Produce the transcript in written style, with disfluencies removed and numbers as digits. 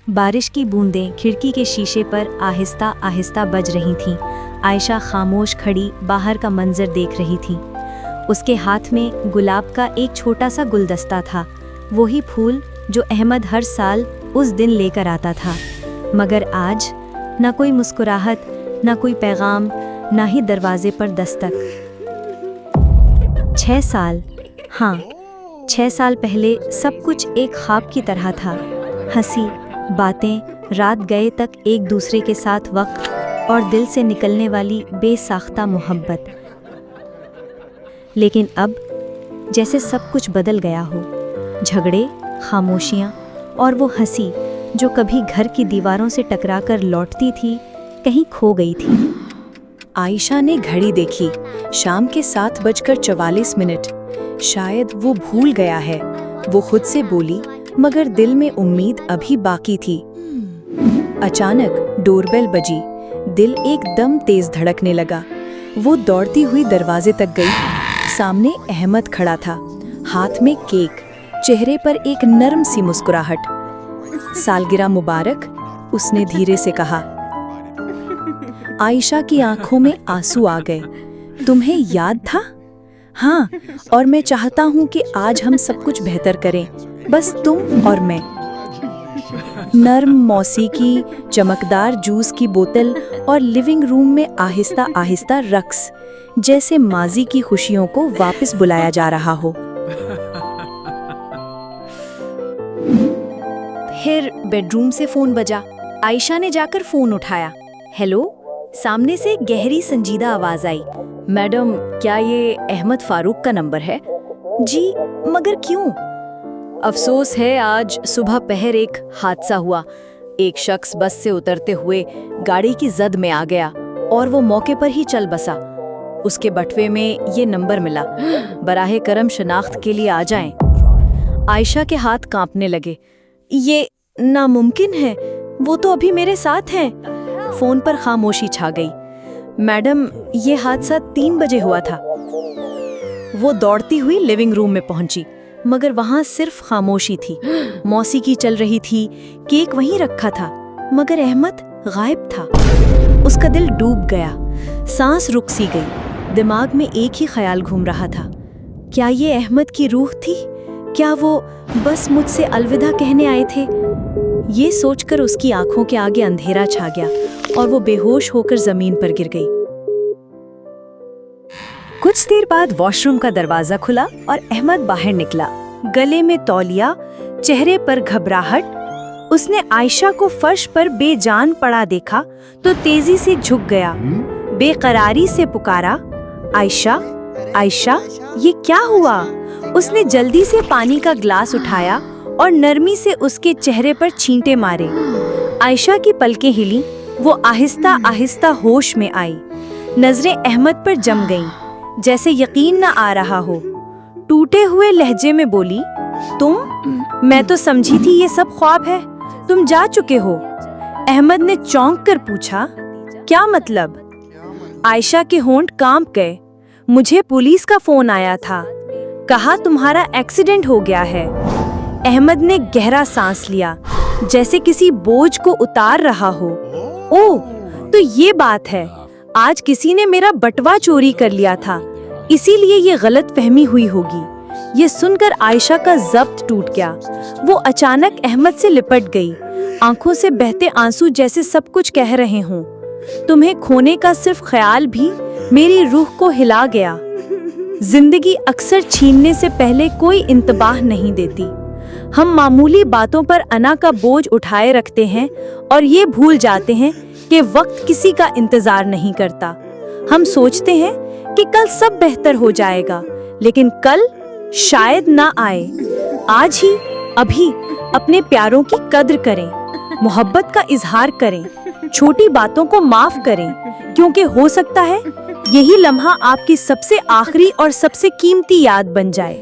बारिश की बूंदें खिड़की के शीशे पर आहिस्ता आहिस्ता बज रही थीं। आयशा खामोश खड़ी बाहर का मंजर देख रही थी। उसके हाथ में गुलाब का एक छोटा सा गुलदस्ता था, वही फूल जो अहमद हर साल उस दिन लेकर आता था। मगर आज न कोई मुस्कुराहट, न कोई पैगाम, न ही दरवाजे पर दस्तक। 6 साल, हाँ 6 साल पहले सब कुछ एक ख्वाब की तरह था। हंसी, बातें, रात गए तक एक दूसरे के साथ वक्त और दिल से निकलने वाली बेसाख्ता मोहब्बत। लेकिन अब जैसे सब कुछ बदल गया हो। झगड़े, खामोशियाँ और वो हंसी जो कभी घर की दीवारों से टकराकर लौटती थी, कहीं खो गई थी। आयशा ने घड़ी देखी, शाम के 7:44। शायद वो भूल गया है, वो खुद से बोली, मगर दिल में उम्मीद अभी बाकी थी। अचानक डोरबेल बजी, दिल एकदम तेज धड़कने लगा। वो दौड़ती हुई दरवाजे तक गई। सामने अहमद खड़ा था, हाथ में केक, चेहरे पर एक नर्म सी मुस्कुराहट। सालगिरह मुबारक, उसने धीरे से कहा। आयशा की आंखों में आंसू आ गए। तुम्हें याद था? हाँ, और मैं चाहता हूँ कि आज हम सब कुछ बेहतर करें, बस तुम और मैं। नर्म मौसीकी, चमकदार जूस की बोतल और लिविंग रूम में आहिस्ता आहिस्ता रक्स, जैसे माजी की खुशियों को वापस बुलाया जा रहा हो। फिर बेडरूम से फोन बजा। आयशा ने जाकर फोन उठाया। हेलो? सामने से गहरी संजीदा आवाज आई। मैडम, क्या ये अहमद फारूक का नंबर है? जी, मगर क्यों? अफसोस है, आज सुबह पहर एक हादसा हुआ। एक शख्स बस से उतरते हुए गाड़ी की जद में आ गया और वो मौके पर ही चल बसा। उसके बटवे में ये नंबर मिला। बराहे करम शनाख्त के लिए आ जाएं। आयशा के हाथ कांपने लगे। ये नामुमकिन है, वो तो अभी मेरे साथ हैं। फोन पर खामोशी छा गई। मैडम, ये हादसा 3 बजे हुआ था। वो दौड़ती हुई लिविंग रूम में पहुंची, मगर वहां सिर्फ खामोशी थी। मौसीकी चल रही थी, केक वहीं रखा था, मगर अहमद गायब था। उसका दिल डूब गया, सांस रुक सी गई। दिमाग में एक ही ख्याल घूम रहा था, क्या ये अहमद की रूह थी? क्या वो बस मुझसे अलविदा कहने आए थे? ये सोचकर उसकी आंखों के आगे अंधेरा छा गया और वो बेहोश होकर जमीन पर गिर गई। कुछ देर बाद वॉशरूम का दरवाजा खुला और अहमद बाहर निकला, गले में तौलिया, चेहरे पर घबराहट। उसने आयशा को फर्श पर बेजान पड़ा देखा तो तेजी से झुक गया, बेकरारी से पुकारा, आयशा, आयशा, ये क्या हुआ? उसने जल्दी से पानी का ग्लास उठाया और नरमी से उसके चेहरे पर छींटे मारे। आयशा की पलकें हिली, वो आहिस्ता आहिस्ता होश में आई। नजरें अहमद पर जम गईं, जैसे यकीन न आ रहा हो। टूटे हुए लहजे में बोली, तुम? मैं तो समझी थी ये सब ख्वाब है, तुम जा चुके हो। अहमद ने चौंक कर पूछा, क्या मतलब? आयशा के होंठ कांप गए। मुझे पुलिस का फोन आया था, कहा तुम्हारा एक्सीडेंट हो गया है। अहमद ने गहरा सांस लिया, जैसे किसी बोझ को उतार रहा हो। ओह, तो ये बात है, आज किसी ने मेरा बटवा चोरी कर लिया था, इसीलिए ये गलत फहमी हुई होगी। ये सुनकर आयशा का ज़ब्त टूट गया। वो अचानक अहमद से लिपट गई, आंखों से बहते आंसू जैसे सब कुछ कह रहे हों। तुम्हें खोने का सिर्फ ख्याल भी मेरी रूह को हिला गया। जिंदगी अक्सर छीनने से पहले कोई इंतबाह नहीं देती। हम मामूली बातों पर अना का बोझ उठाए रखते हैं और ये भूल जाते हैं कि वक्त किसी का इंतजार नहीं करता। हम सोचते हैं कि कल सब बेहतर हो जाएगा, लेकिन कल शायद ना आए। आज ही, अभी अपने प्यारों की कद्र करें, मोहब्बत का इजहार करें, छोटी बातों को माफ करें, क्योंकि हो सकता है यही लम्हा आपकी सबसे आखिरी और सबसे कीमती याद बन जाए।